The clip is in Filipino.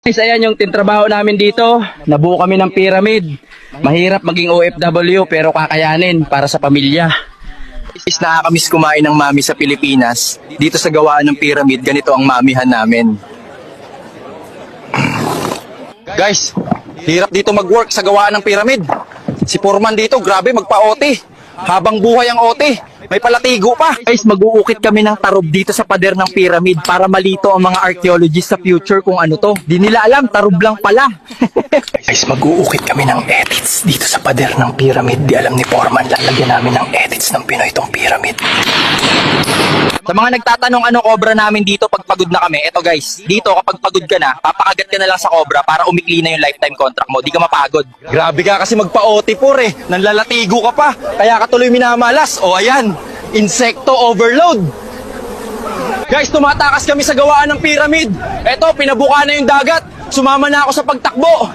Guys, ayan yung tinrabaho namin dito. Nabuo kami ng pyramid. Mahirap maging OFW pero kakayanin para sa pamilya. Is nakakamiss kumain ng mami sa Pilipinas. Dito sa gawaan ng pyramid, ganito ang mamihan namin. Guys, hirap dito mag-work sa gawaan ng pyramid. Si Foreman dito, grabe, magpa-OT. Habang buhay ang OT, may palatigo pa. Guys, mag-uukit kami ng tarob dito sa pader ng pyramid para malito ang mga archaeologists sa future kung ano to. Di nila alam, tarob lang pala. Guys, mag-uukit kami ng edits dito sa pader ng pyramid. Di alam ni Foreman, lalagyan namin ng edits ng Pinoy itong pyramid. Sa mga nagtatanong anong cobra namin dito pag pagod na kami, eto guys, dito kapag pagod ka na, papakagat ka na lang sa cobra para umikli na yung lifetime contract mo, di ka mapagod. Grabe ka kasi magpa-OT por eh, nanlalatigo ka pa, kaya ka tuloy minamalas. O ayan, insekto overload. Guys, tumatakas kami sa gawaan ng pyramid. Eto, pinabuka na yung dagat, sumama na ako sa pagtakbo.